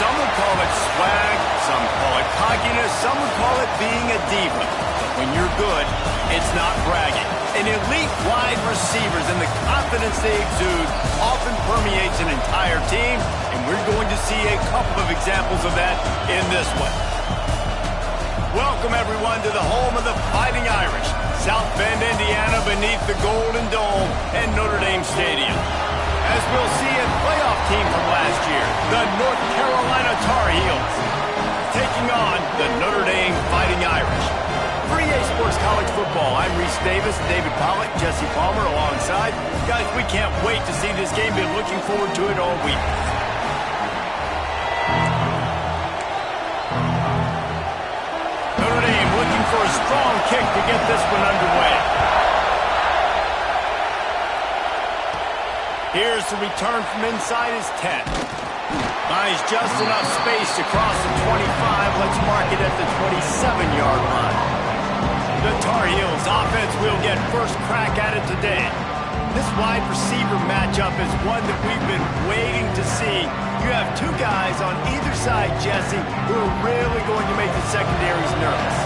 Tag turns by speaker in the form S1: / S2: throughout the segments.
S1: Some would call it swag, some call it cockiness, some would call it being a diva. But when you're good, it's not bragging. An elite wide receivers and the confidence they exude often permeates an entire team, and we're going to see a couple of examples of that in this one. Welcome, everyone, to the home of the Fighting Irish, South Bend, Indiana, beneath the Golden Dome and Notre Dame Stadium. As we'll see a playoff team from last year, the North Carolina Tar Heels, taking on the Notre Dame Fighting Irish. For EA Sports College Football, I'm Reese Davis, David Pollack, Jesse Palmer alongside. Guys, we can't wait to see this game. Been looking forward to it all week. Notre Dame looking for a strong kick to get this one underway. Here's the return from inside his 10. Finds just enough space to cross the 25. Let's mark it at the 27-yard line. The Tar Heels offense will get first crack at it today. This wide receiver matchup is one that we've been waiting to see. You have two guys on either side, Jesse, who are really going to make the secondaries nervous.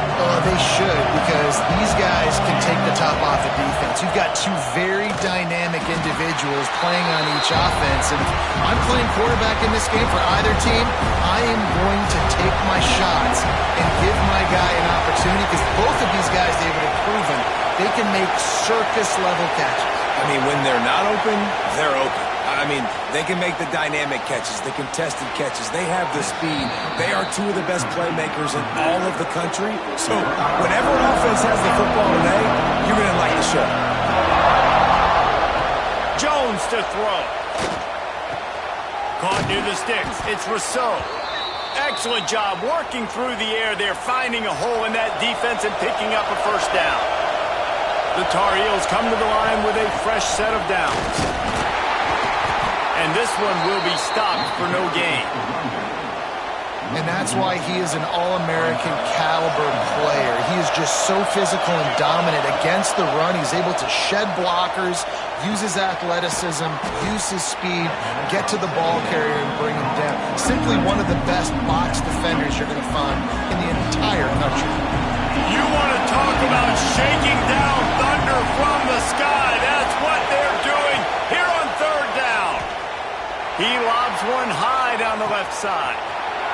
S2: They should, because these guys can take the top off the defense. You've got two very dynamic individuals playing on each offense, and if I'm playing quarterback in this game for either team, I am going to take my shots and give my guy an opportunity, because both of these guys, David, have proven they can make circus-level catches.
S3: I mean, when they're not open, they're open. I mean, they can make the dynamic catches, the contested catches. They have the speed. They are two of the best playmakers in all of the country. So whenever an offense has the football today, you're going to like the show.
S1: Jones to throw. Caught near the sticks. It's Rousseau. Excellent job working through the air there, finding a hole in that defense and picking up a first down. The Tar Heels come to the line with a fresh set of downs. And this one will be stopped for no gain.
S2: And that's why he is an All-American caliber player. He is just so physical and dominant against the run. He's able to shed blockers, use his athleticism, use his speed, get to the ball carrier and bring him down. Simply one of the best box defenders you're going to find in the entire country.
S1: You want to talk about shaking down thunder from the sky. That's what they're doing here on third down. He lobs one high down the left side.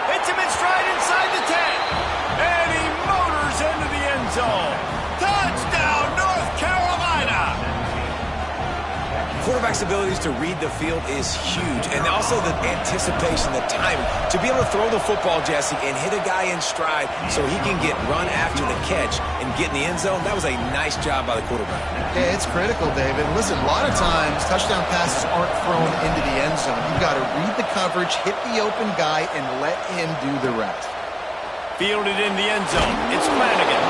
S1: Hits him in stride inside the 10. And he motors into the end zone. Touchdown, North Carolina.
S3: Quarterback's abilities to read the field is huge. And also the anticipation, the timing. To be able to throw the football, Jesse, and hit a guy in stride so he can get run after the catch and get in the end zone, that was a nice job by the quarterback.
S2: Yeah, it's critical, David. Listen, a lot of times touchdown passes aren't thrown into the end zone. You've got to read the coverage, hit the open guy, and let him do the rest.
S1: Fielded in the end zone. It's Flanagan.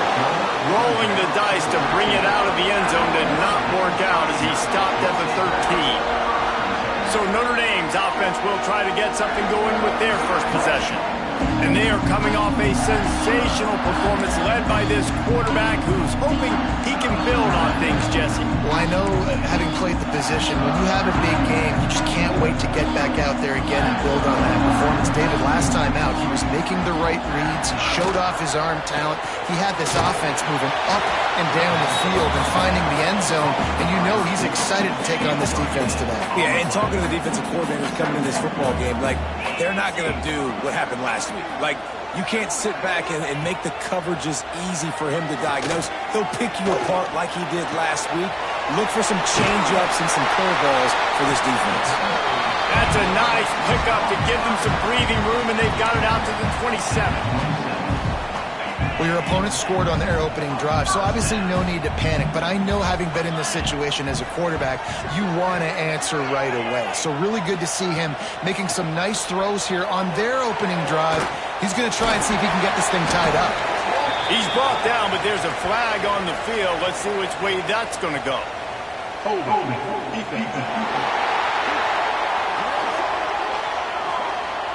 S1: Rolling the dice to bring it out of the end zone did not work out as he stopped at the 13. So Notre Dame's offense will try to get something going with their first possession. And they are coming off a sensational performance led by this quarterback who's hoping he can build on things, Jesse.
S2: Well, I know, having played the position, when you have a big game, you just can't wait to get back out there again and build on that performance. David, last time out, he was making the right reads. He showed off his arm talent. He had this offense moving up and down the field and finding the end zone, and you know he's excited to take on this defense today.
S3: Yeah, and talking to the defensive coordinators coming in this football game, like, they're not going to do what happened last week. Like, you can't sit back and make the coverages easy for him to diagnose. He'll pick you apart like he did last week. Look for some change-ups and some curveballs for this defense.
S1: That's a nice pickup to give them some breathing room, and they've got it out to the 27.
S2: Well, your opponent scored on their opening drive, so obviously no need to panic. But I know, having been in this situation as a quarterback, you want to answer right away. So really good to see him making some nice throws here on their opening drive. He's going to try and see if he can get this thing tied up.
S1: He's brought down, but there's a flag on the field. Let's see which way that's going to go.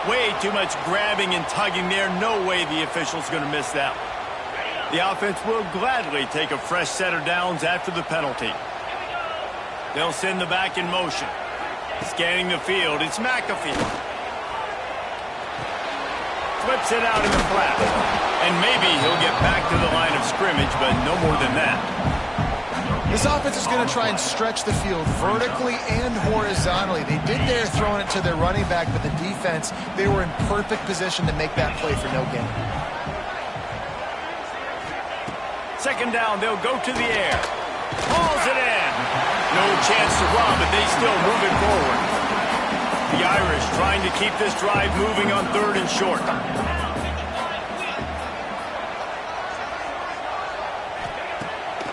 S1: Way too much grabbing and tugging there. No way the official's going to miss that one. The offense will gladly take a fresh set of downs after the penalty. They'll send the back in motion. Scanning the field, it's McAfee. flips it out in the flat. And maybe he'll get back to the line of scrimmage, but no more than that.
S2: This offense is going to try and stretch the field vertically and horizontally. They did there throwing it to their running back, but the defense, they were in perfect position to make that play for no gain.
S1: Second down, they'll go to the air. Hauls it in. No chance to run, but they still move it forward. The Irish trying to keep this drive moving on 3rd and short.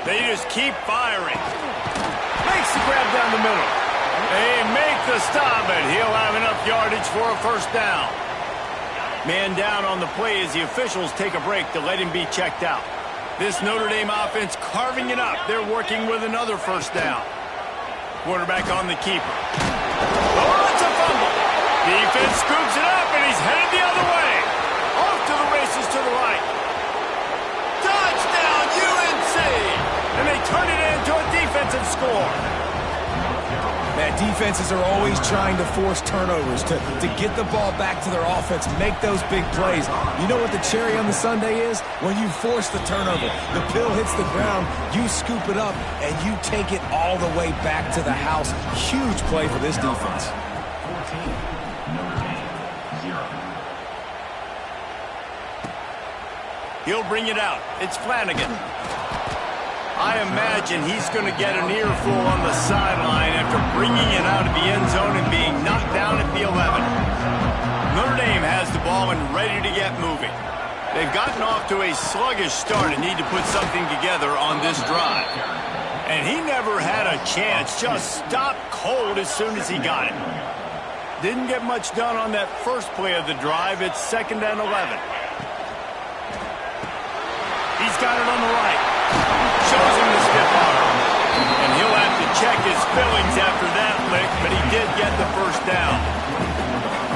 S1: They just keep firing. Makes the grab down the middle. They make the stop, but he'll have enough yardage for a first down. Man down on the play as the officials take a break to let him be checked out. This Notre Dame offense carving it up. They're working with another first down. Quarterback on the keeper. Oh, it's a fumble. Defense scoops it up, and he's headed the other way. Off to the races to the right. Touchdown, UNC! And they turn it into a defensive score.
S3: Man, defenses are always trying to force turnovers to get the ball back to their offense, make those big plays. You know what the cherry on the sundae is? When you force the turnover, the pill hits the ground, you scoop it up, and you take it all the way back to the house. Huge play for this defense.
S1: He'll bring it out. It's Flanagan. I imagine he's going to get an earful on the sideline after bringing it out of the end zone and being knocked down at the 11. Notre Dame has the ball and ready to get moving. They've gotten off to a sluggish start and need to put something together on this drive. And he never had a chance, just stopped cold as soon as he got it. Didn't get much done on that first play of the drive. It's 2nd and 11. He's got it on the right. Shows him the stiff arm. And he'll have to check his fillings after that lick, but he did get the first down.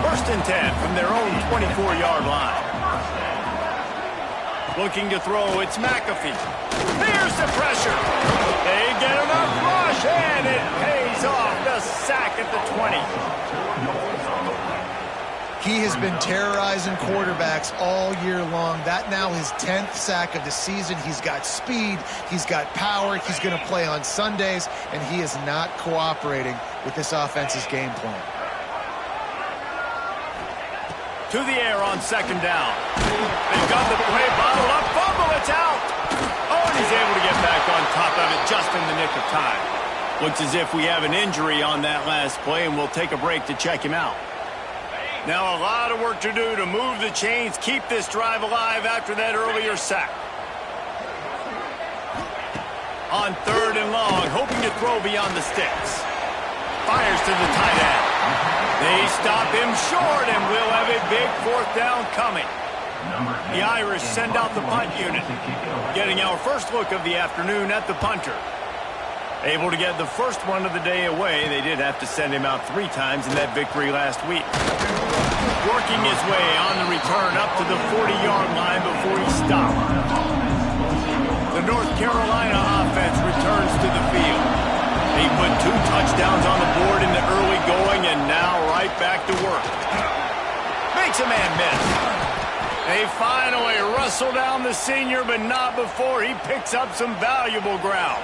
S1: 1st and 10 from their own 24-yard line. Looking to throw, it's McAfee. Here's the pressure. They get enough rush, and it pays off. The sack at the 20.
S2: He has been terrorizing quarterbacks all year long. That now his 10th sack of the season. He's got speed. He's got power. He's going to play on Sundays, and he is not cooperating with this offense's game plan.
S1: To the air on 2nd down. They've got the play bottled up. Fumble, it's out. Oh, and he's able to get back on top of it just in the nick of time. Looks as if we have an injury on that last play, and we'll take a break to check him out. Now a lot of work to do to move the chains, keep this drive alive after that earlier sack. On 3rd and long, hoping to throw beyond the sticks. Fires to the tight end. They stop him short, and we'll have a big 4th down coming. The Irish send out the punt unit. Getting our first look of the afternoon at the punter. Able to get the first one of the day away. They did have to send him out 3 times in that victory last week. Working his way on the return up to the 40-yard line before he stopped. The North Carolina offense returns to the field. They put 2 touchdowns on the board in the early going, and now right back to work. Makes a man miss. They finally wrestle down the senior, but not before he picks up some valuable ground.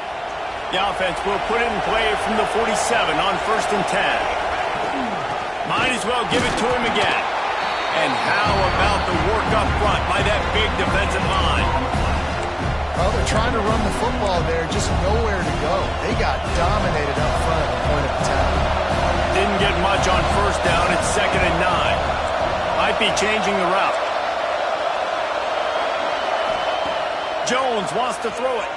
S1: The offense will put it in play from the 47 on 1st and 10. Might as well give it to him again. And how about the work up front by that big defensive line?
S2: Well, they're trying to run the football there, just nowhere to go. They got dominated up front at the point of attack.
S1: Didn't get much on 1st down. It's 2nd and 9. Might be changing the route. Jones wants to throw it.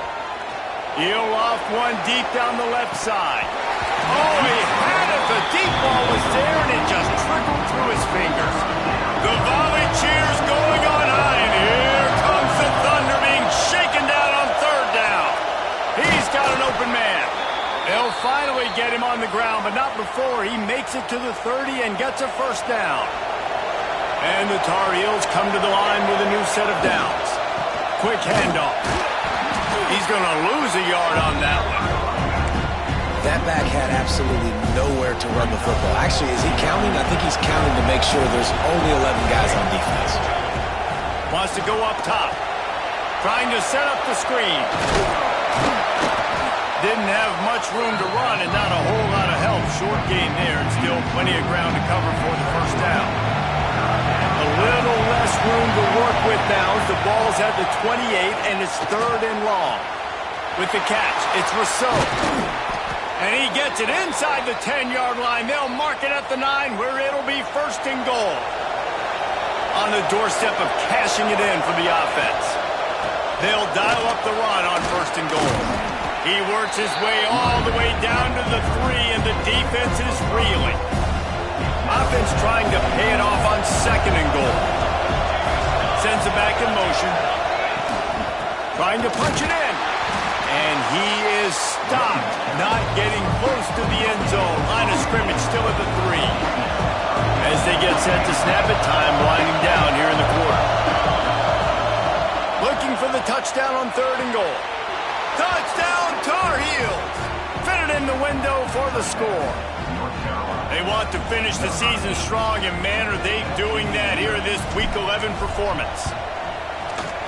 S1: He'll off one deep down the left side. Oh, he had it. The deep ball was there, and it just trickled through his fingers. The volley cheers going on high, and here comes the Thunder being shaken down on 3rd down. He's got an open man. They'll finally get him on the ground, but not before he makes it to the 30 and gets a first down. And the Tar Heels come to the line with a new set of downs. Quick handoff. He's going to lose a yard on that one.
S3: That back had absolutely nowhere to run the football. Actually, is he counting? I think he's counting to make sure there's only 11 guys on defense.
S1: Wants to go up top. Trying to set up the screen. Didn't have much room to run and not a whole lot of help. Short gain there and still plenty of ground to cover for the first down. A little less room to work with now as the ball's at the 28 and it's 3rd and long. With the catch, it's Rousseau. And he gets it inside the 10-yard line. They'll mark it at the 9 where it'll be 1st and goal. On the doorstep of cashing it in for the offense. They'll dial up the run on 1st and goal. He works his way all the way down to the 3, and the defense is reeling. Offense trying to pay it off on 2nd and goal. Sends it back in motion. Trying to punch it in. And he is stopped, not getting close to the end zone. Line of scrimmage still at the 3. As they get set to snap it, time winding down here in the quarter. Looking for the touchdown on 3rd and goal. Touchdown, Tar Heels! Fit it in the window for the score. They want to finish the season strong, and man, are they doing that here in this Week 11 performance.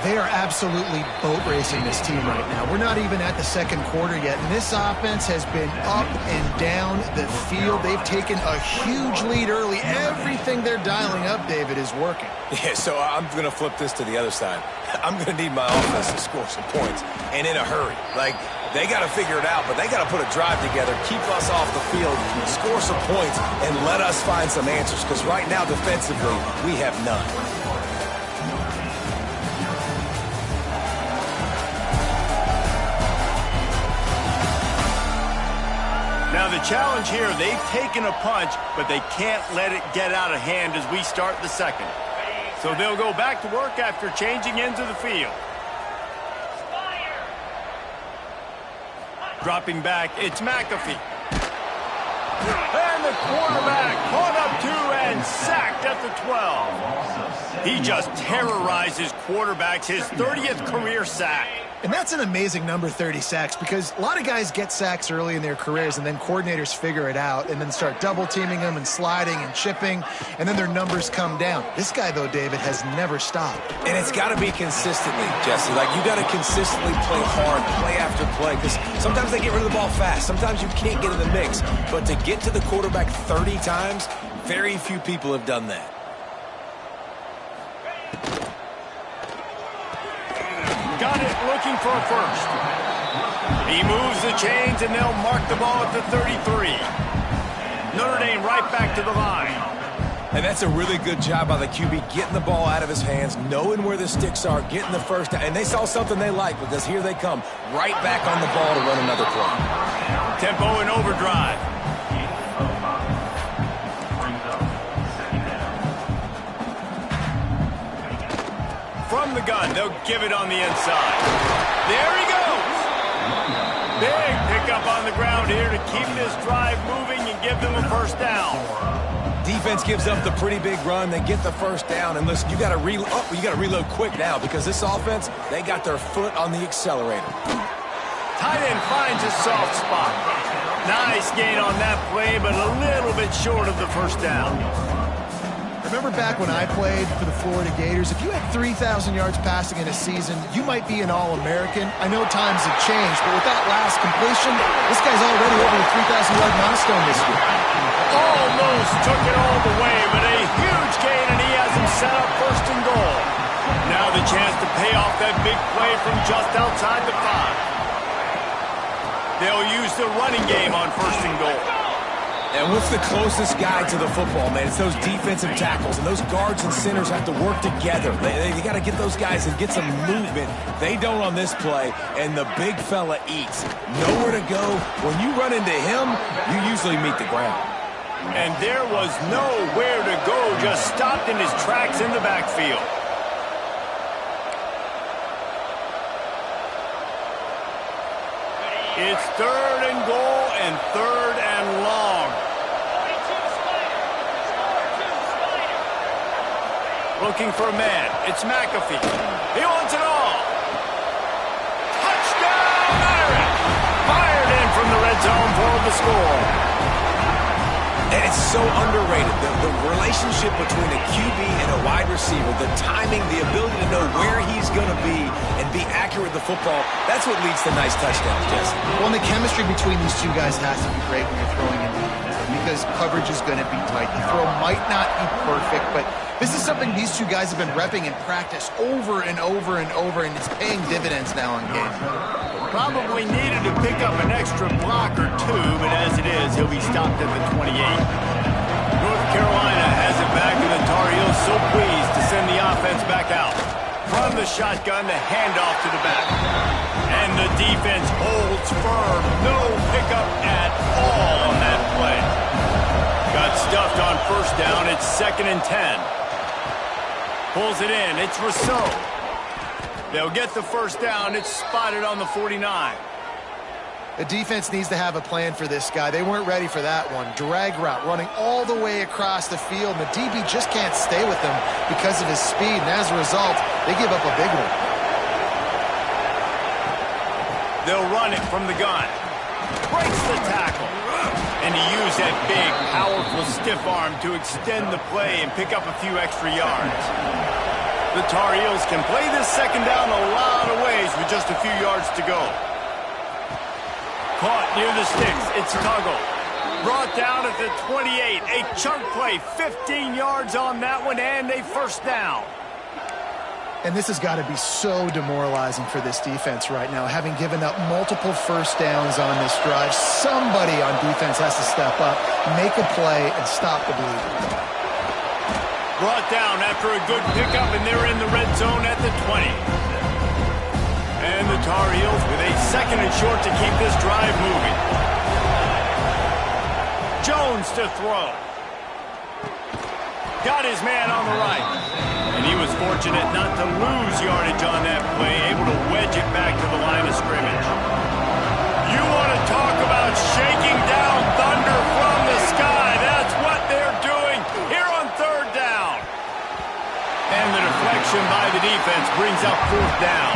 S2: They are absolutely boat racing this team right now. We're not even at the 2nd quarter yet, and this offense has been up and down the field. They've taken a huge lead early. Everything they're dialing up, David, is working.
S3: Yeah, so I'm going to flip this to the other side. I'm going to need my offense to score some points, and in a hurry. Like, they got to figure it out, but they got to put a drive together, keep us off the field, score some points, and let us find some answers, because right now, defensively, we have none.
S1: Now the challenge here, they've taken a punch, but they can't let it get out of hand as we start the 2nd. So they'll go back to work after changing into the field. Dropping back, it's McAfee. And the quarterback caught up 2 and sacked at the 12. He just terrorizes quarterbacks, his 30th career sack.
S2: And that's an amazing number, 30 sacks, because a lot of guys get sacks early in their careers, and then coordinators figure it out and then start double-teaming them and sliding and chipping, and then their numbers come down. This guy, though, David, has never stopped.
S3: And it's got to be consistently, Jesse. Like, you got to consistently play hard, play after play, because sometimes they get rid of the ball fast. Sometimes you can't get in the mix. But to get to the quarterback 30 times, very few people have done that.
S1: Got it, looking for a first. He moves the chains, and they'll mark the ball at the 33. Notre Dame right back to the line.
S3: And that's a really good job by the QB, getting the ball out of his hands, knowing where the sticks are, getting the first down. And they saw something they like, because here they come, right back on the ball to run another play.
S1: Tempo and overdrive. From the gun, they'll give it on the inside. There he goes. Big pickup on the ground here to keep this drive moving and give them a first down.
S3: Defense gives up the pretty big run. They get the first down. And listen, you got to reload quick now, because this offense, they got their foot on the accelerator.
S1: Tight end finds a soft spot. Nice gain on that play, but a little bit short of the first down.
S2: Remember back when I played for the Florida Gators, if you had 3,000 yards passing in a season, you might be an All-American. I know times have changed, but with that last completion, this guy's already over the 3,000-yard milestone this year.
S1: Almost took it all the way, but a huge gain, and he has him set up 1st and goal. Now the chance to pay off that big play from just outside the 5. They'll use the running game on 1st and goal.
S3: And what's the closest guy to the football, man? It's those defensive tackles, and those guards and centers have to work together. They got to get those guys and get some movement. They don't on this play, and the big fella eats. Nowhere to go. When you run into him, you usually meet the ground.
S1: And there was nowhere to go, just stopped in his tracks in the backfield. It's 3rd and goal and 3rd and long. Looking for a man. It's McAfee. He wants it all. Touchdown, Irish! Fired in from the red zone for the score.
S3: And it's so underrated. The relationship between a QB and a wide receiver, the timing, the ability to know where he's going to be and be accurate with the football, that's what leads to nice touchdowns, Jesse.
S2: Well, and the chemistry between these two guys has to be great when you're throwing in because coverage is going to be tight. The throw might not be perfect, but this is something these two guys have been repping in practice over and over and over, and it's paying dividends now in games.
S1: Probably needed to pick up an extra block or two, but as it is, he'll be stopped at the 28. North Carolina has it back, and the Tar Heels so pleased to send the offense back out. From the shotgun, the handoff to the back. And the defense holds firm. No pickup at all on that play. Got stuffed on first down. It's 2nd and 10. Pulls it in. It's Rousseau. They'll get the first down. It's spotted on the 49.
S2: The defense needs to have a plan for this guy. They weren't ready for that one. Drag route running all the way across the field. And the DB just can't stay with him because of his speed. And as a result, they give up a big one.
S1: They'll run it from the gun. Breaks the tackle. And he used that big, powerful stiff arm to extend the play and pick up a few extra yards. The Tar Heels can play this second down a lot of ways with just a few yards to go. Caught near the sticks. It's Tuggle. Brought down at the 28. A chunk play. 15 yards on that one and a first down.
S2: And this has got to be so demoralizing for this defense right now, having given up multiple first downs on this drive. Somebody on defense has to step up, make a play, and stop the bleeding.
S1: Brought down after a good pickup, and they're in the red zone at the 20. And the Tar Heels with a 2nd and short to keep this drive moving. Jones to throw. Got his man on the right. And he was fortunate not to lose yardage on that play, able to wedge it back to the line of scrimmage. You want to talk about shaking down thunder from the sky. That's what they're doing here on 3rd down. And the deflection by the defense brings up 4th down.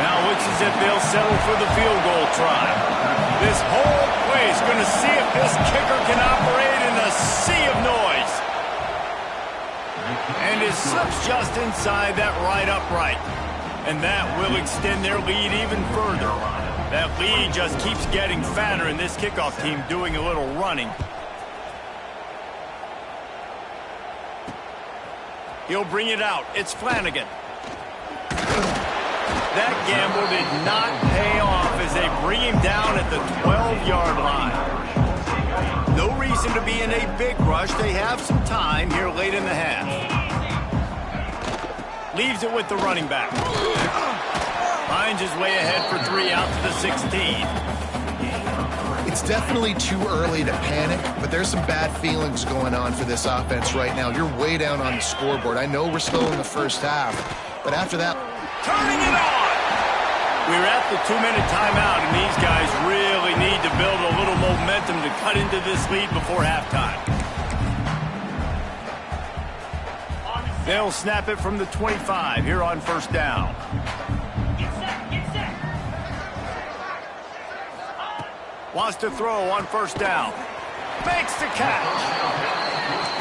S1: Now it looks as if they'll settle for the field goal try. This whole play is going to see if this kicker can operate in a sea of noise. And it slips just inside that right upright. And that will extend their lead even further. That lead just keeps getting fatter, and this kickoff team doing a little running. He'll bring it out. It's Flanagan. That gamble did not pay off as they bring him down at the 12-yard line. No reason to be in a big rush. They have some time here late in the half. Leaves it with the running back. Finds his way ahead for 3 out to the 16.
S2: It's definitely too early to panic, but there's some bad feelings going on for this offense right now. You're way down on the scoreboard. I know we're still in the first half, but after that...
S1: Turning it on! We're at the 2-minute timeout, and these guys really need to build a little momentum to cut into this lead before halftime. They'll snap it from the 25 here on 1st down. Wants to throw on 1st down. Makes the catch.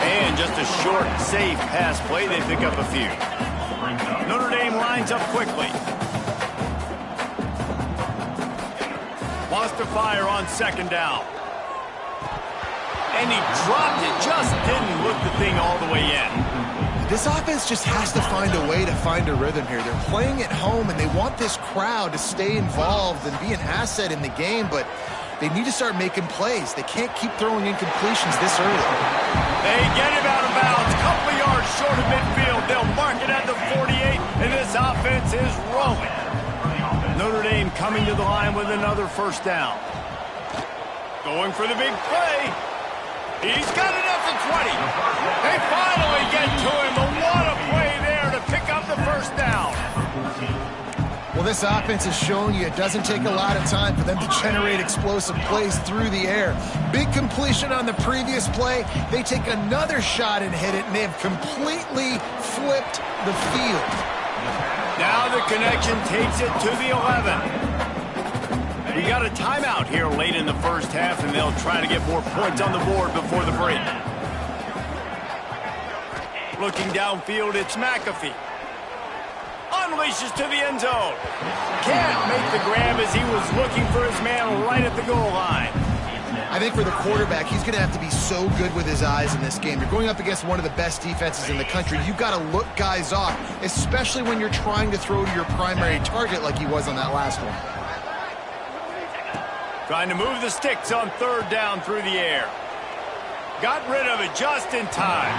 S1: And just a short, safe pass play. They pick up a few. Notre Dame lines up quickly. Wants to fire on 2nd down. And he dropped it. Just didn't look the thing all the way in.
S2: This offense just has to find a way to find a rhythm here. They're playing at home, and they want this crowd to stay involved and be an asset in the game, but they need to start making plays. They can't keep throwing incompletions this early.
S1: They get him out of bounds. Couple of yards short of midfield. They'll mark it at the 48, and this offense is rolling. Notre Dame coming to the line with another 1st down. Going for the big play. He's got it at the 20. They finally get to him, but what a play there to pick up the 1st down.
S2: Well, this offense is showing you it doesn't take a lot of time for them to generate explosive plays through the air. Big completion on the previous play. They take another shot and hit it, and they have completely flipped the field.
S1: Now the connection takes it to the 11. We got a timeout here late in the first half, and they'll try to get more points on the board before the break. Looking downfield, it's McAfee. Unleashes to the end zone. Can't make the grab as he was looking for his man right at the goal line.
S2: I think for the quarterback, he's going to have to be so good with his eyes in this game. You're going up against one of the best defenses in the country. You've got to look guys off, especially when you're trying to throw to your primary target like he was on that last one.
S1: Trying to move the sticks on third down through the air. Got rid of it just in time.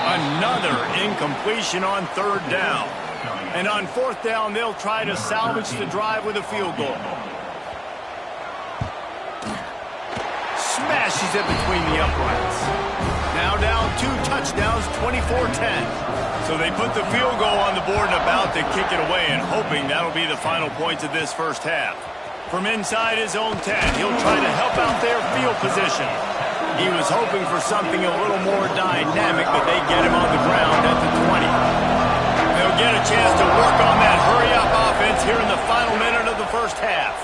S1: Another incompletion on third down. And on fourth down, they'll try to salvage the drive with a field goal. Smashes it between the uprights. Now down 2 touchdowns, 24-10. So they put the field goal on the board and about to kick it away, and hoping that'll be the final points of this first half. From inside his own 10, he'll try to help out their field position. He was hoping for something a little more dynamic, but they get him on the ground at the 20. They'll get a chance to work on that hurry-up offense here in the final minute of the first half.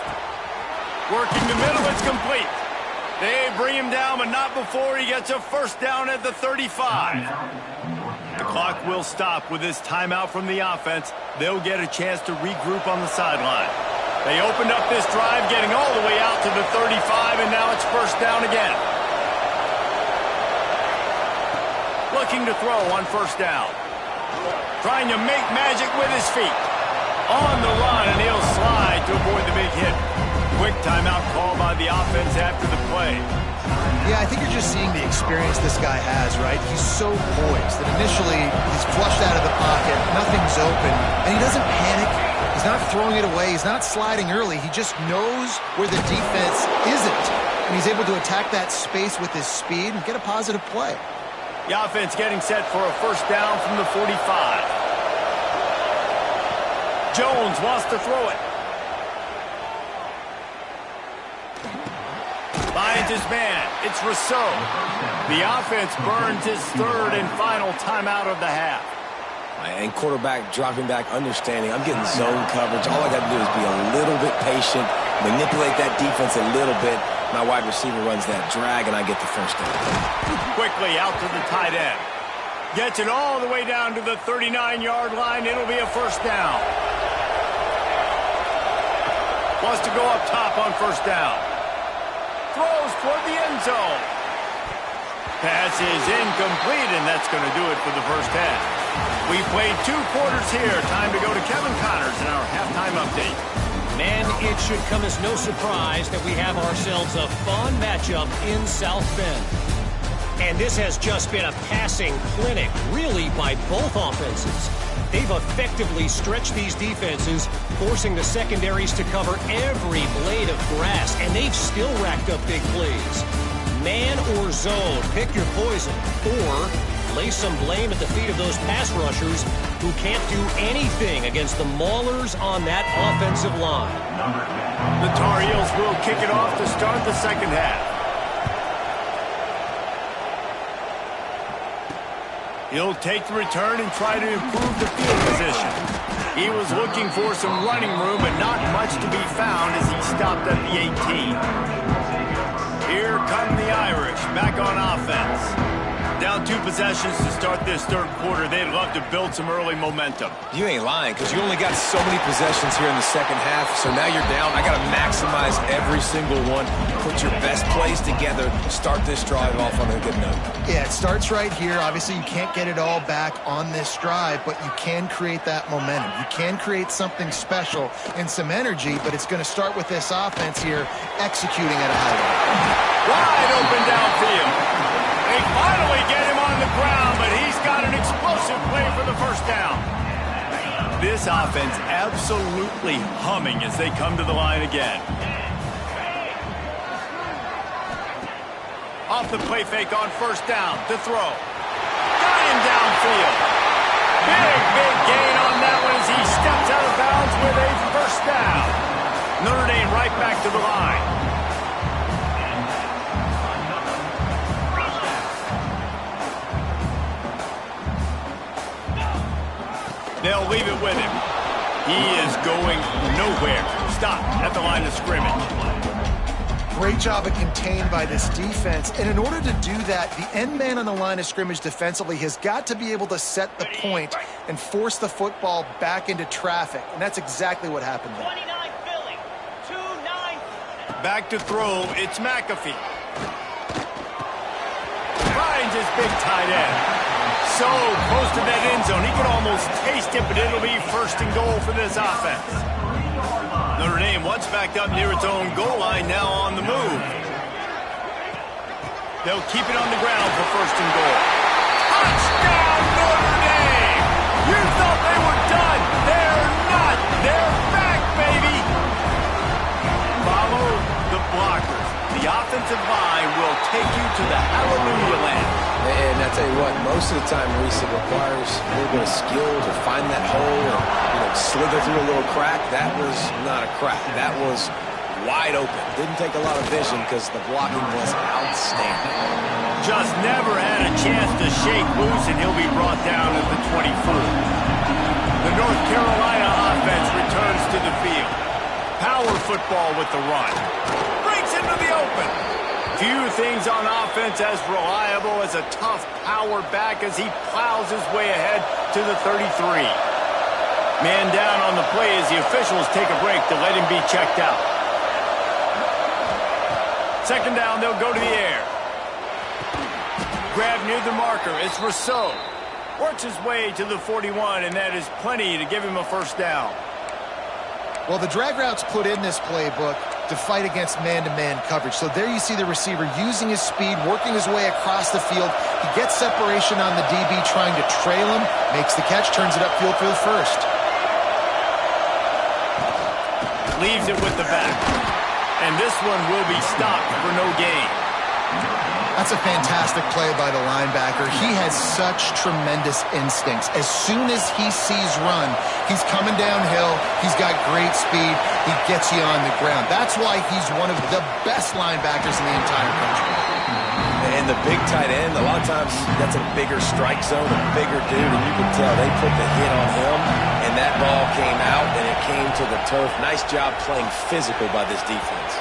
S1: Working the middle, it's complete. They bring him down, but not before he gets a first down at the 35. The clock will stop with this timeout from the offense. They'll get a chance to regroup on the sideline. They opened up this drive, getting all the way out to the 35, and now it's first down again. Looking to throw on first down. Trying to make magic with his feet. On the run, and he'll slide to avoid the big hit. Quick timeout call by the offense after the play.
S2: Yeah, I think you're just seeing the experience this guy has, right? He's so poised that initially he's flushed out of the pocket, nothing's open, and he doesn't panic. He's not throwing it away. He's not sliding early. He just knows where the defense isn't, and he's able to attack that space with his speed and get a positive play.
S1: The offense getting set for a first down from the 45. Jones wants to throw it. Finds his man. It's Rousseau. The offense burns his third and final timeout of the half.
S3: And quarterback dropping back, understanding. I'm getting zone coverage. All I got to do is be a little bit patient, manipulate that defense a little bit. My wide receiver runs that drag, and I get the first down.
S1: Quickly out to the tight end. Gets it all the way down to the 39-yard line. It'll be a first down. Wants to go up top on first down. Throws toward the end zone. Pass is incomplete, and that's going to do it for the first half. We played 2 quarters here. Time to go to Kevin Connors in our halftime update.
S4: Man, it should come as no surprise that we have ourselves a fun matchup in South Bend. And this has just been a passing clinic, really, by both offenses. They've effectively stretched these defenses, forcing the secondaries to cover every blade of grass, and they've still racked up big plays. Man or zone, pick your poison, or lay some blame at the feet of those pass rushers who can't do anything against the maulers on that offensive line.
S1: The Tar Heels will kick it off to start the second half. He'll take the return and try to improve the field position. He was looking for some running room, but not much to be found as he stopped at the 18. Here come the Irish, back on offense. Down 2 possessions to start this third quarter. They'd love to build some early momentum.
S3: You ain't lying, because you only got so many possessions here in the second half, so now you're down. I got to maximize every single one. Put your best plays together. Start this drive off on a good note.
S2: Yeah, it starts right here. Obviously, you can't get it all back on this drive, but you can create that momentum. You can create something special and some energy, but it's going to start with this offense here executing at a high level.
S1: Wide open downfield. They finally get him on the ground, but he's got an explosive play for the first down. This offense absolutely humming as they come to the line again. Off the play fake on first down to throw. Got him downfield. Big gain on that one as he steps out of bounds with a first down. Notre Dame right back to the line. They'll leave it with him. He is going nowhere. Stop at the line of scrimmage.
S2: Great job of contained by this defense. And in order to do that, the end man on the line of scrimmage defensively has got to be able to set the point and force the football back into traffic. And that's exactly what happened there.
S4: 29 Philly, 2-9.
S1: Back to throw, it's McAfee. Finds his big tight end. So close to that end zone, he can almost taste it, but it'll be first and goal for this offense. Notre Dame once backed up near its own goal line, now on the move. They'll keep it on the ground for first and goal. Touchdown, Notre Dame! You thought they were done. They're not. They're back, baby! Follow the blockers. The offensive line will take you to the hallelujah land.
S3: And I tell you what, most of the time, Reese, it requires a little bit of skill to find that hole and slither through a little crack. That was not a crack. That was wide open. Didn't take a lot of vision because the blocking was outstanding.
S1: Just never had a chance to shake loose, and he'll be brought down at the 24. The North Carolina offense returns to the field. Power football with the run. Breaks into the open. Few things on offense as reliable as a tough power back as he plows his way ahead to the 33. Man down on the play as the officials take a break to let him be checked out. Second down, they'll go to the air. Grab near the marker, it's Rousseau. Works his way to the 41, and that is plenty to give him a first down.
S2: Well, the drag routes put in this playbook to fight against man-to-man coverage. So there you see the receiver using his speed, working his way across the field. He gets separation on the DB trying to trail him, makes the catch, turns it upfield for the first.
S1: Leaves it with the back. And this one will be stopped for no gain.
S2: That's a fantastic play by the linebacker. He has such tremendous instincts. As soon as he sees run, he's coming downhill. He's got great speed. He gets you on the ground. That's why he's one of the best linebackers in the entire country.
S3: And the big tight end, a lot of times that's a bigger strike zone, a bigger dude, and you can tell they put the hit on him, and that ball came out, and it came to the turf. Nice job playing physical by this defense.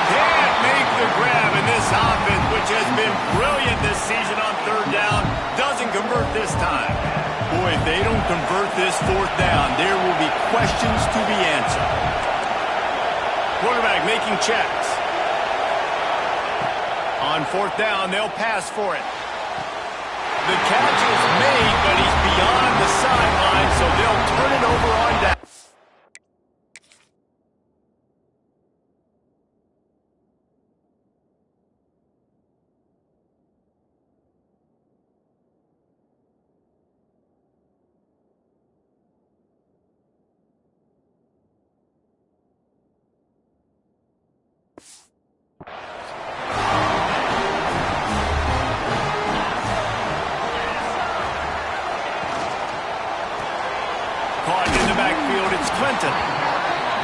S1: Can't make the grab, and this offense, which has been brilliant this season on third down, doesn't convert this time. Boy, if they don't convert this fourth down, there will be questions to be answered. Quarterback making checks. On fourth down, they'll pass for it. The catch is made, but he's beyond the sideline, so they'll turn it over on down.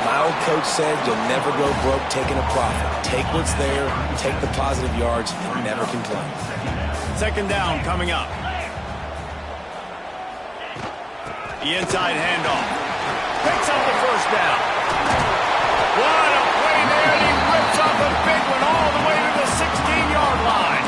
S3: My old coach said you'll never go broke taking a profit. Take what's there, take the positive yards, and never complain.
S1: Second down coming up. The inside handoff. Picks up the first down. What a play there, and he rips up a big one all the way to the 16-yard line.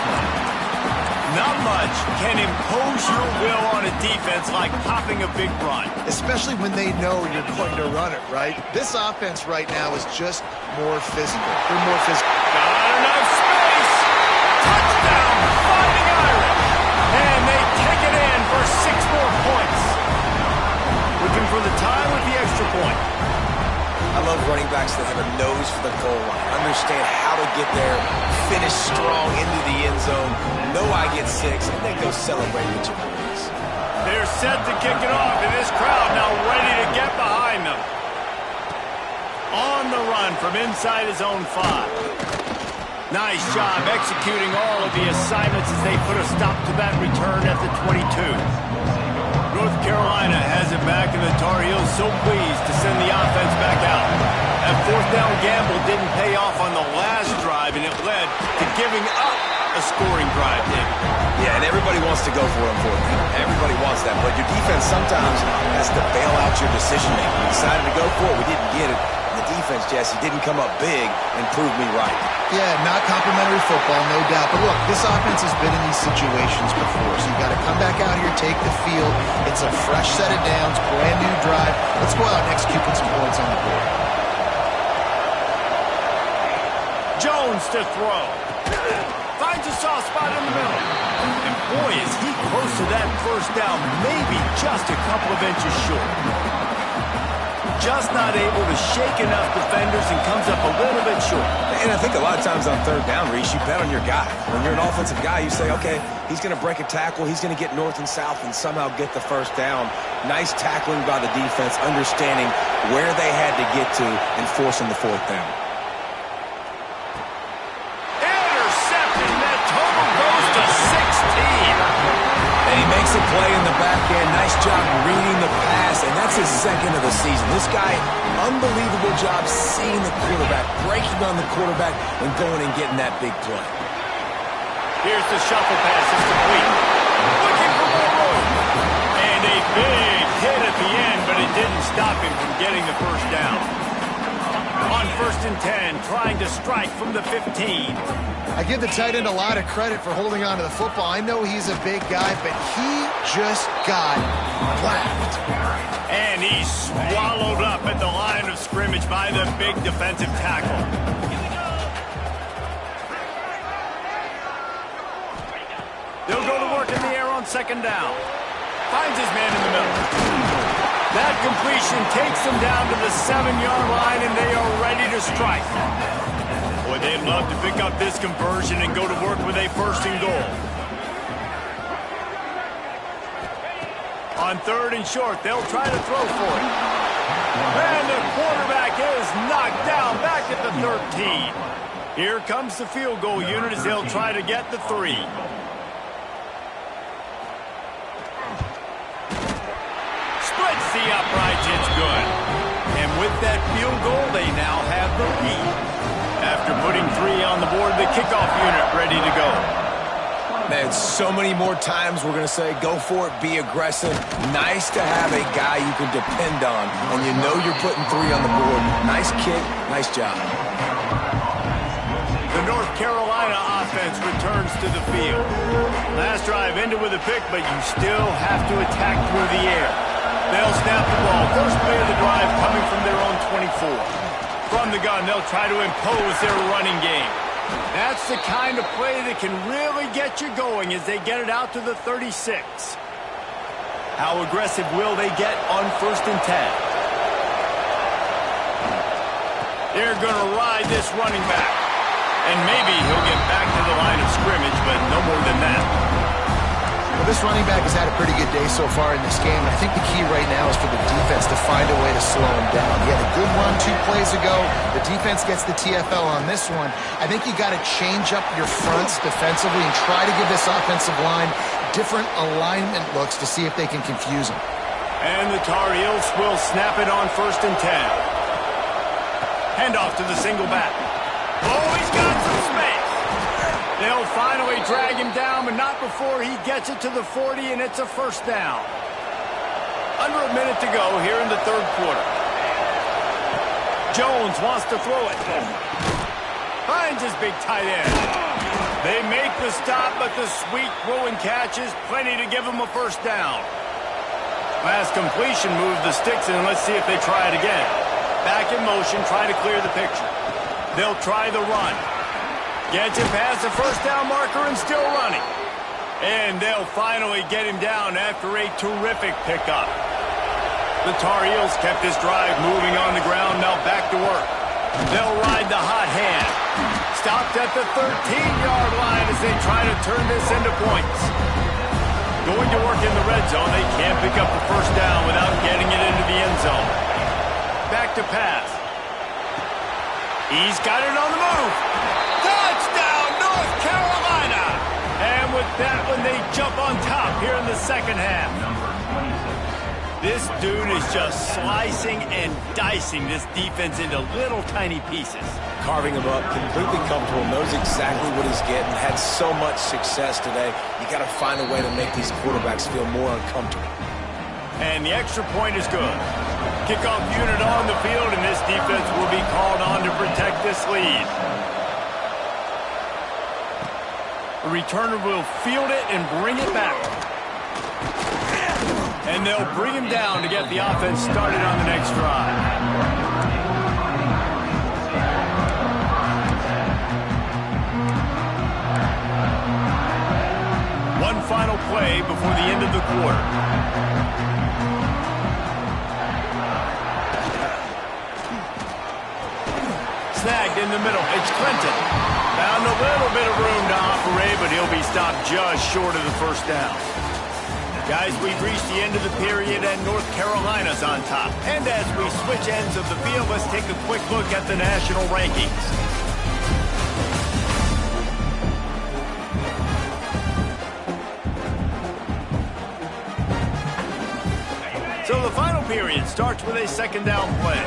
S1: Not much can impose your will on a defense like popping a big run.
S2: Especially when they know you're going to run it, right? This offense right now is just more physical. They're more physical.
S1: Got enough space. Touchdown, Fighting Irish. And they take it in for 6 more points. Looking for the tie with the extra point.
S3: I love running backs that have a nose for the goal line. Understand how to get there, finish strong into the end zone, know I get 6, and then go celebrate with your boys.
S1: They're set to kick it off, and this crowd now ready to get behind them. On the run from inside his own 5. Nice job executing all of the assignments as they put a stop to that return at the 22. North Carolina has it back, and the Tar Heels so pleased to send the offense back out. That fourth down gamble didn't pay off on the last drive, and it led to giving up a scoring drive, David.
S3: Yeah, and everybody wants to go for it on fourth down. Everybody wants that, but your defense sometimes has to bail out your decision-making. We decided to go for it, we didn't get it. The defense offense, Jesse, didn't come up big and prove me right.
S2: Yeah, not complimentary football, no doubt. But look, this offense has been in these situations before, so you got to come back out here, take the field. It's a fresh set of downs, brand new drive. Let's go out and execute with some points on the board.
S1: Jones to throw. Finds a soft spot in the middle. And boy, is he close to that first down, maybe just a couple of inches short. Just not able to shake enough defenders and comes up a little bit short.
S3: And I think a lot of times on third down, Reese, you bet on your guy. When you're an offensive guy, you say, okay, he's going to break a tackle, he's going to get north and south and somehow get the first down. Nice tackling by the defense, understanding where they had to get to and forcing the fourth down.
S1: Intercepted, that total goes to 16.
S3: And he makes a play in the back end. Nice job reading the pass, and that's his second of the season. This guy, unbelievable job seeing the quarterback, breaking on the quarterback, and going and getting that big play.
S1: Here's the shuffle pass. It's complete. Looking for more room. And a big hit at the end, but it didn't stop him from getting the first down. On 1st and 10, trying to strike from the 15.
S2: I give the tight end a lot of credit for holding on to the football. I know he's a big guy, but he just got whacked.
S1: And he's swallowed up at the line of scrimmage by the big defensive tackle. They'll go to work in the air on 2nd down. Finds his man in the middle. That completion takes them down to the 7-yard line, and they are ready to strike. Boy, they'd love to pick up this conversion and go to work with a 1st and goal. On 3rd and short, they'll try to throw for it. And the quarterback is knocked down back at the 13. Here comes the field goal unit as they'll try to get the 3. Splits the uprights, it's good. And with that field goal, they now have the lead. After putting 3 on the board, the kickoff unit ready to go.
S3: Man, so many more times we're going to say, go for it, be aggressive. Nice to have a guy you can depend on, and you know you're putting 3 on the board. Nice kick, nice job.
S1: The North Carolina offense returns to the field. Last drive ended with a pick, but you still have to attack through the air. They'll snap the ball. First play of the drive coming from their own 24. From the gun, they'll try to impose their running game. That's the kind of play that can really get you going as they get it out to the 36. How aggressive will they get on 1st and 10? They're going to ride this running back. And maybe he'll get back to the line of scrimmage, but no more than that.
S2: Well, this running back has had a pretty good day so far in this game. I think the key right now is for the defense to find a way to slow him down. He had a good run 2 plays ago. The defense gets the TFL on this one. I think you got to change up your fronts defensively and try to give this offensive line different alignment looks to see if they can confuse him.
S1: And the Tar Heels will snap it on 1st and 10. Handoff to the single back. Oh, he's got some space. They'll finally drag him down, but not before he gets it to the 40, and it's a 1st down. Under a minute to go here in the 3rd quarter. Jones wants to throw it. Finds his big tight end. They make the stop, but the sweet throw and catch is plenty to give him a 1st down. Last completion moved the sticks, and let's see if they try it again. Back in motion, try to clear the picture. They'll try the run. Gets him past the 1st down marker and still running. And they'll finally get him down after a terrific pickup. The Tar Heels kept this drive moving on the ground, now back to work. They'll ride the hot hand. Stopped at the 13-yard line as they try to turn this into points. Going to work in the red zone, they can't pick up the 1st down without getting it into the end zone. Back to pass. He's got it on the move. Touchdown, North Carolina! And with that one, they jump on top here in the 2nd half. This dude is just slicing and dicing this defense into little tiny pieces.
S3: Carving him up, completely comfortable, knows exactly what he's getting, had so much success today. You got to find a way to make these quarterbacks feel more uncomfortable.
S1: And the extra point is good. Kickoff unit on the field, and this defense will be called on to protect this lead. The returner will field it and bring it back. And they'll bring him down to get the offense started on the next drive. One final play before the end of the quarter. Snagged in the middle. It's Clinton. Found a little bit of room to operate, but he'll be stopped just short of the first down. Guys, we've reached the end of the period, and North Carolina's on top. And as we switch ends of the field, let's take a quick look at the national rankings. So the final period starts with a second down play.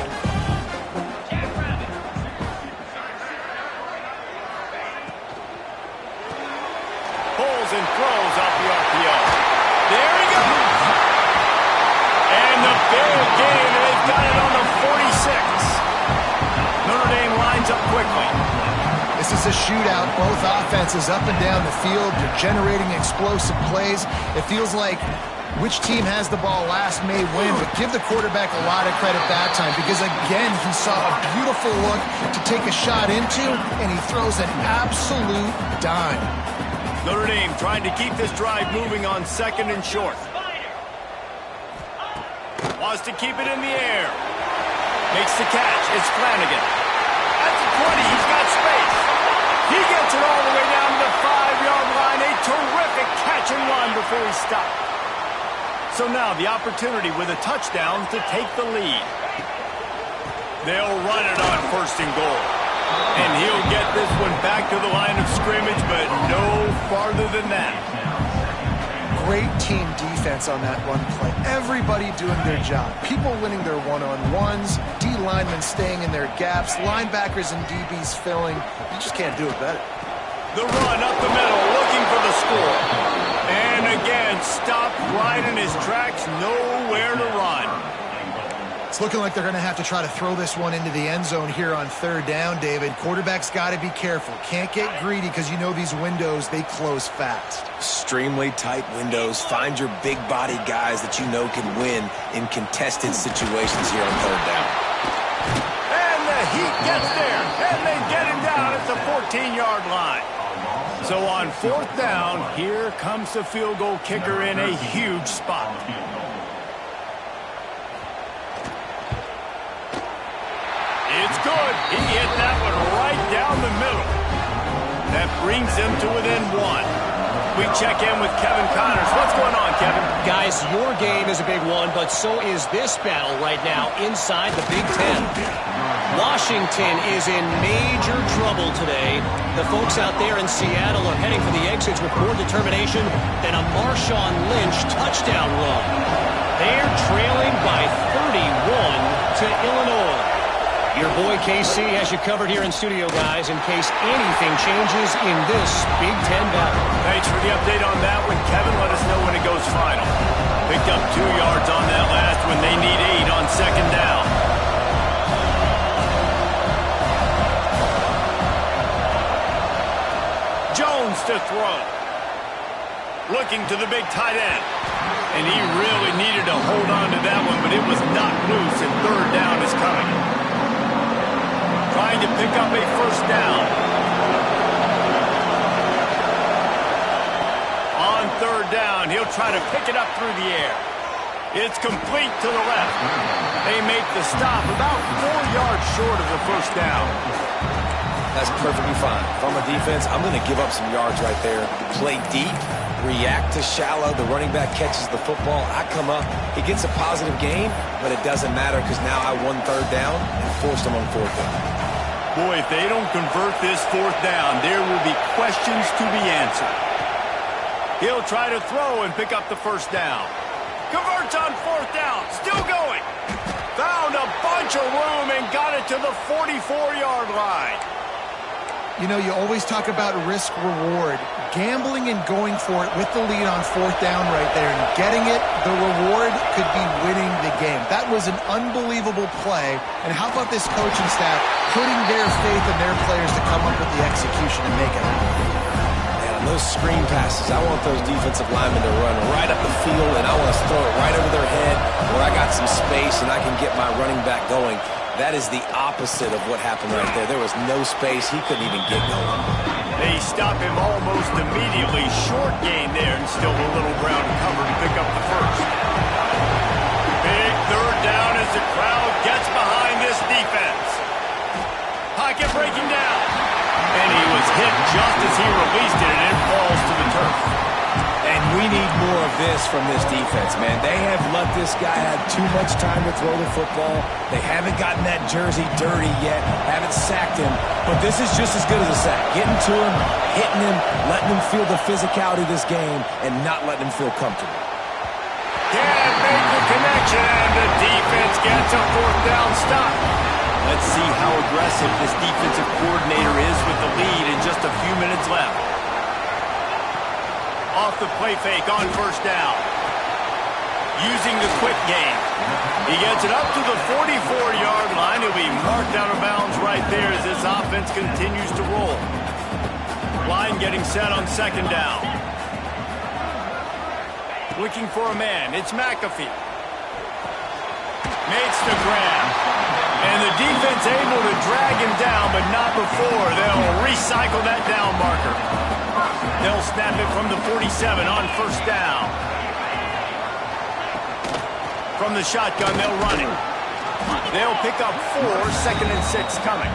S1: Pulls and throws off the RPO. There he goes! And the big gain, and they've got it on the 46. Notre Dame lines up quickly.
S2: This is a shootout. Both offenses up and down the field. They're generating explosive plays. It feels like which team has the ball last may win, but give the quarterback a lot of credit that time because, again, he saw a beautiful look to take a shot into, and he throws an absolute dime.
S1: Notre Dame trying to keep this drive moving on second and short. Wants to keep it in the air. Makes the catch. It's Flanagan. That's a 20. He's got space. He gets it all the way down to the 5-yard line. A terrific catch and run before he stopped. So now the opportunity with a touchdown to take the lead. They'll run it on first and goal. And he'll get this one back to the line of scrimmage, but no farther than that.
S2: Great team defense on that run play. Everybody doing their job. People winning their one-on-ones, D linemen staying in their gaps, linebackers and DBs filling. You just can't do it better.
S1: The run up the middle, looking for the score. And again, stopped right in his tracks, nowhere to run.
S2: It's looking like they're going to have to try to throw this one into the end zone here on third down, David. Quarterback's got to be careful. Can't get greedy because you know these windows, they close fast.
S3: Extremely tight windows. Find your big body guys that you know can win in contested situations here on third down.
S1: And the Heat gets there, and they get him down at the 14-yard line. So on fourth down, here comes the field goal kicker in a huge spot. It's good. He hit that one right down the middle. That brings him to within one. We check in with Kevin Connors. What's going on, Kevin?
S4: Guys, your game is a big one, but so is this battle right now inside the Big Ten. Washington is in major trouble today. The folks out there in Seattle are heading for the exits with more determination than a Marshawn Lynch touchdown run. They're trailing by 31 to Illinois. Your boy KC has you covered here in studio, guys, in case anything changes in this Big Ten battle.
S1: Thanks for the update on that one, Kevin. Let us know when it goes final. Picked up 2 yards on that last one. They need 8 on second down. Jones to throw. Looking to the big tight end. And he really needed to hold on to that one, but it was knocked loose, and third down is coming. Trying to pick up a first down. On third down, he'll try to pick it up through the air. It's complete to the left. They make the stop about 4 yards short of the first down.
S3: That's perfectly fine. If I'm a defense, I'm going to give up some yards right there. Play deep, react to shallow. The running back catches the football. I come up. He gets a positive gain, but it doesn't matter because now I won third down and forced him on fourth down.
S1: Boy, if they don't convert this fourth down, there will be questions to be answered. He'll try to throw and pick up the first down. Converts on fourth down. Still going. Found a bunch of room and got it to the 44-yard line.
S2: You know, you always talk about risk-reward. Gambling and going for it with the lead on 4th down right there and getting it, the reward could be winning the game. That was an unbelievable play. And how about this coaching staff putting their faith in their players to come up with the execution and make it happen?
S3: And on those screen passes, I want those defensive linemen to run right up the field, and I want to throw it right over their head where I got some space and I can get my running back going. That is the opposite of what happened right there. There was no space. He couldn't even get going.
S1: They stop him almost immediately. Short gain there and still a little ground cover to pick up the first. Big 3rd down as the crowd gets behind this defense. Pocket breaking down. And he was hit just as he released it, and it falls to the turf.
S3: And we need more of this from this defense, man. They have let this guy have too much time to throw the football. They haven't gotten that jersey dirty yet, haven't sacked him. But this is just as good as a sack. Getting to him, hitting him, letting him feel the physicality of this game, and not letting him feel comfortable.
S1: Can't make the connection, and the defense gets a 4th down stop. Let's see how aggressive this defensive coordinator is with the lead and just a few minutes left. Off the play fake on 1st down. Using the quick game. He gets it up to the 44-yard line. He'll be marked out of bounds right there as this offense continues to roll. Line getting set on 2nd down. Looking for a man. It's McAfee. Makes the grab. And the defense able to drag him down, but not before. They'll recycle that down marker. They'll snap it from the 47 on 1st down. From the shotgun, they'll run it. They'll pick up 4, 2nd and 6 coming.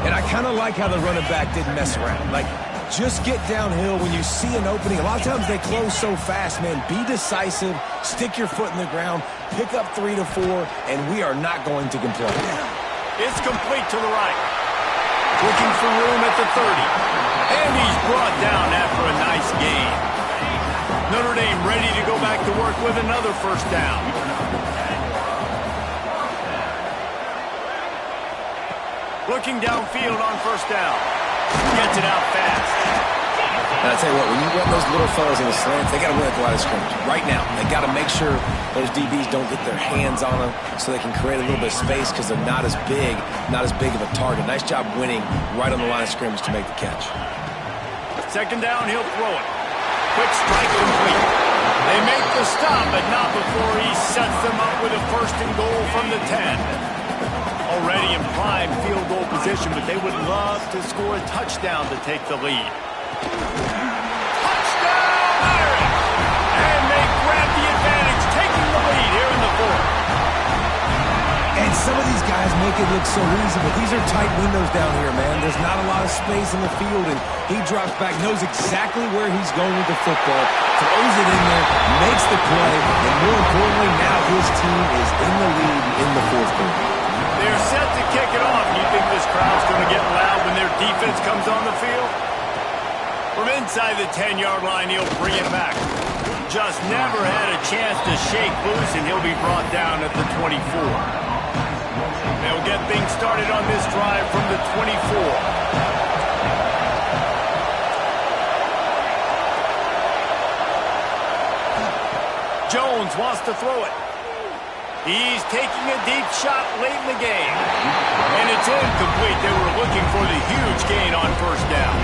S3: And I kind of like how the running back didn't mess around. Like, just get downhill when you see an opening. A lot of times they close so fast, man. Be decisive, stick your foot in the ground, pick up 3 to 4, and we are not going to complain.
S1: It's complete to the right. Looking for room at the 30. And he's brought down after a nice gain. Notre Dame ready to go back to work with another 1st down. Looking downfield on 1st down. Gets it out fast.
S3: And I tell you what, when you run those little fellas in the slants, they got to win at the line of scrimmage. Right now, they got to make sure those DBs don't get their hands on them so they can create a little bit of space because they're not as big of a target. Nice job winning right on the line of scrimmage to make the catch.
S1: 2nd down, he'll throw it. Quick strike complete. They make the stop, but not before he sets them up with a 1st and goal from the 10. Already in prime field goal position, but they would love to score a touchdown to take the lead. Touchdown, Irish! And they grab the advantage, taking the lead here in the 4th.
S3: And some of these guys make it look so easy, but these are tight windows down here, man. There's not a lot of space in the field, and he drops back, knows exactly where he's going with the football, throws it in there, makes the play, and more importantly, now his team is in the lead in the 4th quarter.
S1: They're set to kick it off. You think this crowd's going to get loud when their defense comes on the field? From inside the 10-yard line, he'll bring it back. Just never had a chance to shake loose, and he'll be brought down at the 24. They'll get things started on this drive from the 24. Jones wants to throw it. He's taking a deep shot late in the game. And it's incomplete. They were looking for the huge gain on 1st down.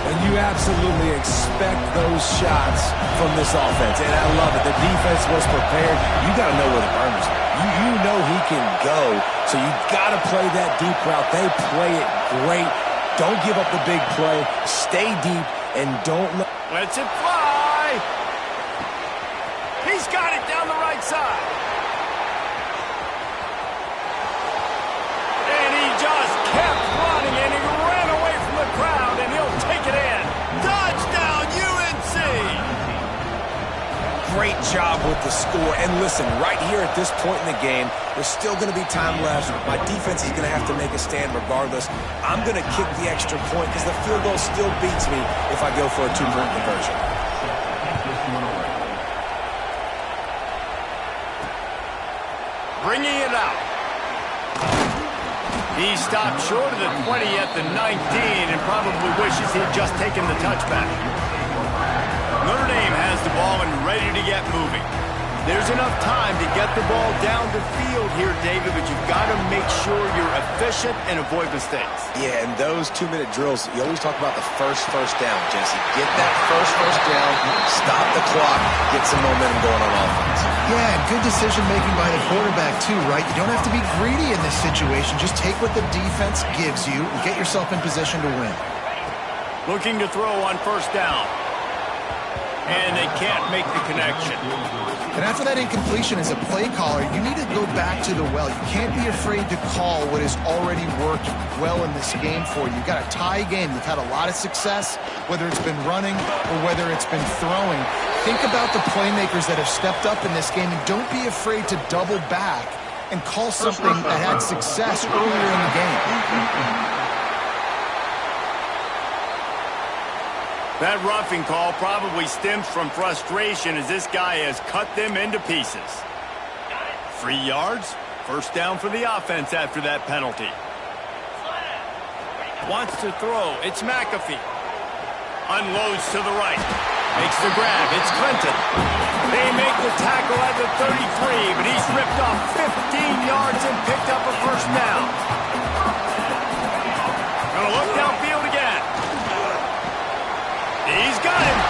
S3: And you absolutely expect those shots from this offense. And I love it. The defense was prepared. You got to know where the burners are. You know he can go. So you got to play that deep route. They play it great. Don't give up the big play. Stay deep and don't let...
S1: Lets it fly. He's got it down the right side. And he just kept running, and he ran away from the crowd, and he'll take it in. Touchdown, UNC!
S3: Great job with the score. And listen, right here at this point in the game, there's still going to be time left. My defense is going to have to make a stand regardless. I'm going to kick the extra point because the field goal still beats me if I go for a 2-point conversion.
S1: Bringing it out. He stopped short of the 20 at the 19 and probably wishes he had just taken the touchback. Notre Dame has the ball and ready to get moving. There's enough time to get the ball down the field here, David, but you've got to make sure you're efficient and avoid mistakes.
S3: Yeah, and those 2-minute drills, you always talk about the first down, Jesse. Get that first down, stop the clock, get some momentum going on offense.
S2: Yeah, and good decision-making by the quarterback, too, right? You don't have to be greedy in this situation. Just take what the defense gives you and get yourself in position to win.
S1: Looking to throw on first down. And they can't make the connection.
S2: And after that incompletion as a play caller, you need to go back to the well. You can't be afraid to call what has already worked well in this game for you. You've got a tie game. You've had a lot of success, whether it's been running or whether it's been throwing. Think about the playmakers that have stepped up in this game, and don't be afraid to double back and call something that had success earlier in the game.
S1: That roughing call probably stems from frustration as this guy has cut them into pieces. 3 yards, first down for the offense after that penalty. Wants to throw, it's McAfee. Unloads to the right, makes the grab, it's Clinton. They make the tackle at the 33, but he's ripped off 15 yards and picked up a first down. Gonna look downfield again. He's got him.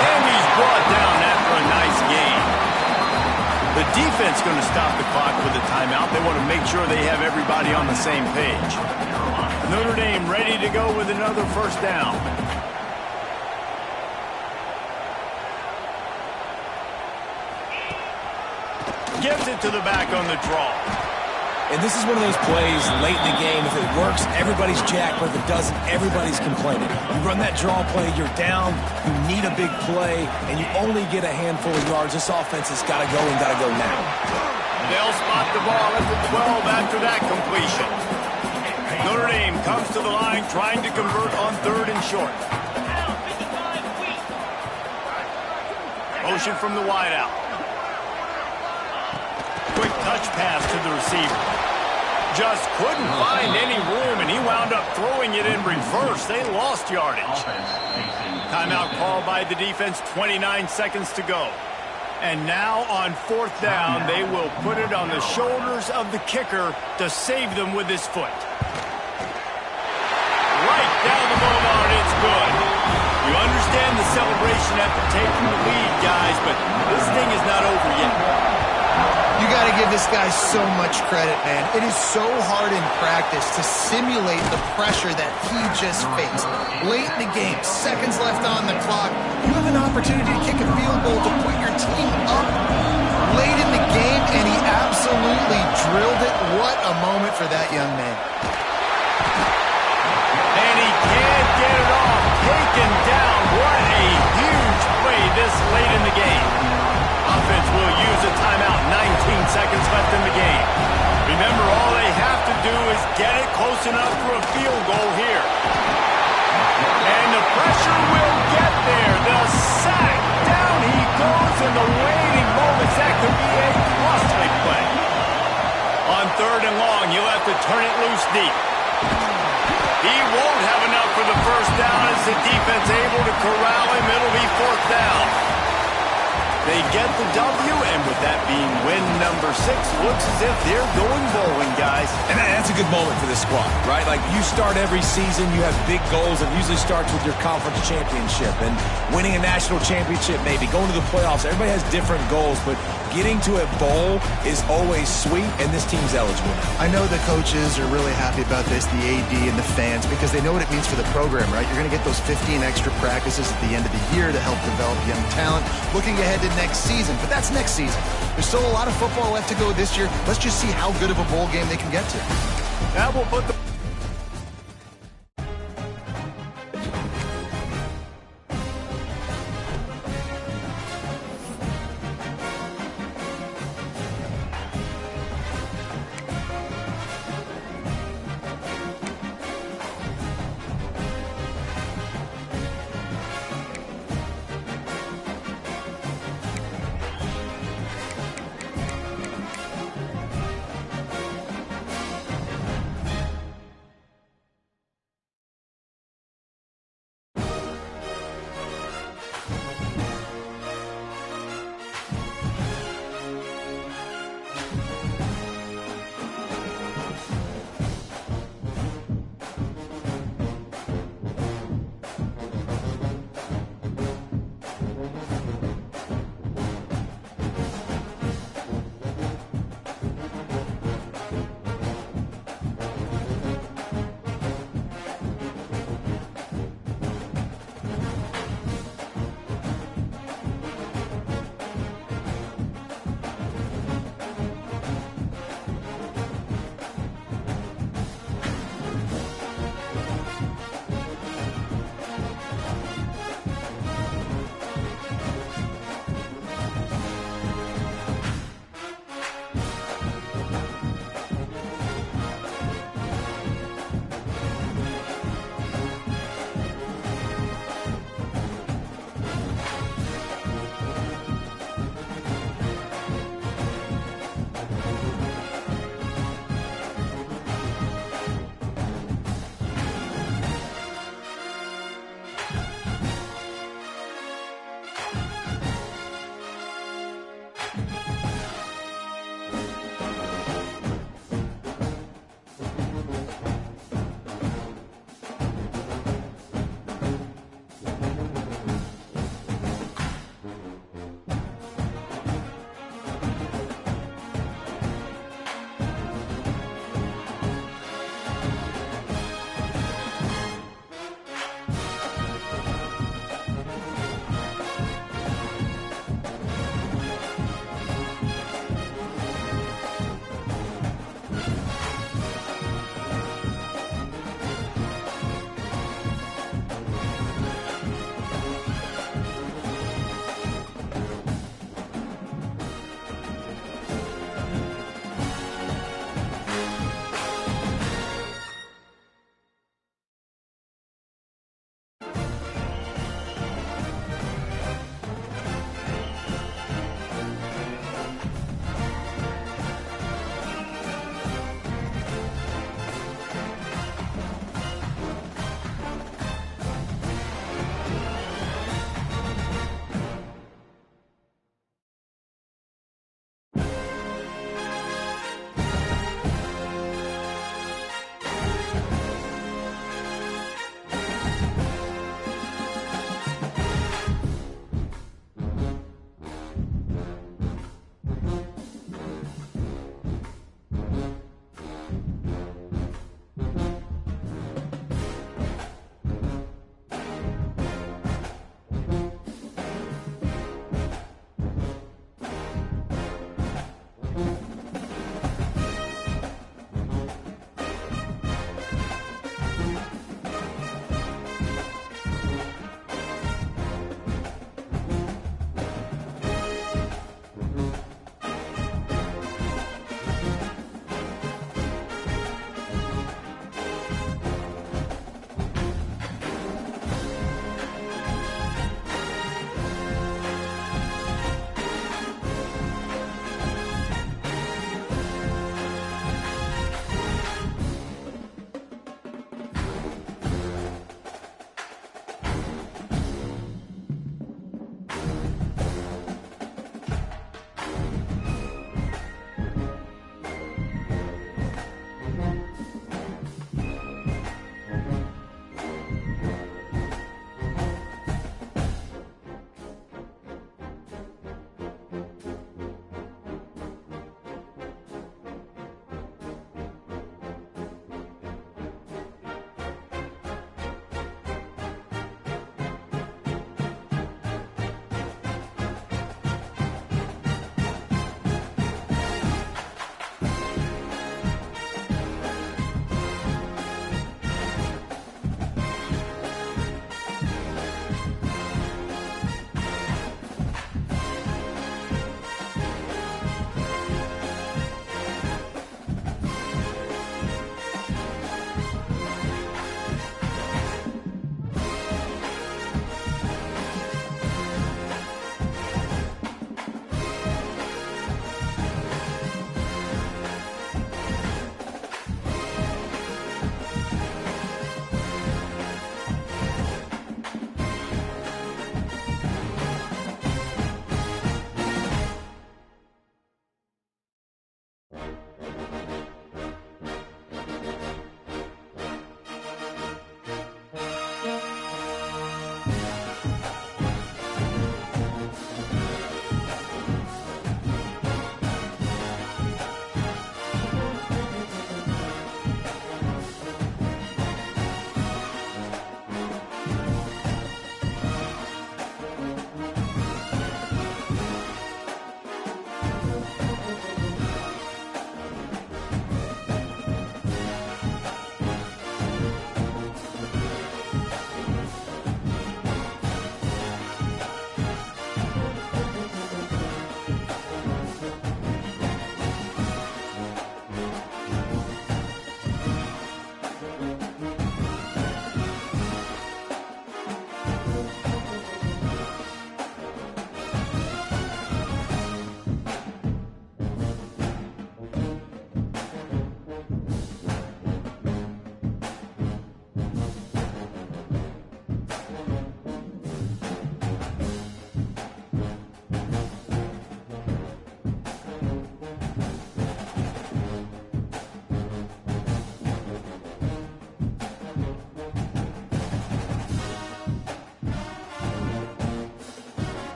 S1: And he's brought down after a nice gain. The defense going to stop the clock with a timeout. They want to make sure they have everybody on the same page. Notre Dame ready to go with another first down. Gives it to the back on the draw.
S3: And this is one of those plays late in the game. If it works, everybody's jacked, but if it doesn't, everybody's complaining. You run that draw play, you're down, you need a big play, and you only get a handful of yards. This offense has got to go and got to go now.
S1: They'll spot the ball at the 12 after that completion. Notre Dame comes to the line trying to convert on 3rd and short. Motion from the wideout. Quick touch pass to the receiver. Just couldn't find any room, and he wound up throwing it in reverse. They lost yardage. Timeout called by the defense, 29 seconds to go. And now on 4th down, they will put it on the shoulders of the kicker to save them with his foot. Right down the boulevard, it's good. You understand the celebration after taking the lead, guys, but this thing is not over yet.
S2: You got to give this guy so much credit, man. It is so hard in practice to simulate the pressure that he just faced. Late in the game, seconds left on the clock, you have an opportunity to kick a field goal to put your team up late in the game, and he absolutely drilled it. What a moment for that young man.
S1: And he can't get it off. Taken down. What a huge play this late in the game. Offense will use a timeout. 19 seconds left in the game. Remember, all they have to do is get it close enough for a field goal here. And the pressure will get there. The sack. Down he goes in the waiting moments. That could be a costly play. On 3rd and long, you'll have to turn it loose deep. He won't have enough for the first down as the defense able to corral him. It'll be 4th down. They get the W, and with that being win number 6, looks as if they're going bowling, guys.
S3: And that's a good moment for this squad, right? Like, you start every season, you have big goals. It usually starts with your conference championship and winning a national championship, maybe going to the playoffs. Everybody has different goals, but getting to a bowl is always sweet, and this team's eligible now.
S2: I know the coaches are really happy about this, the AD and the fans, because they know what it means for the program, right? You're going to get those 15 extra practices at the end of the year to help develop young talent. Looking ahead to next season, but that's next season. There's still a lot of football left to go this year. Let's just see how good of a bowl game they can get to.
S1: That will put the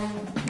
S5: Bye.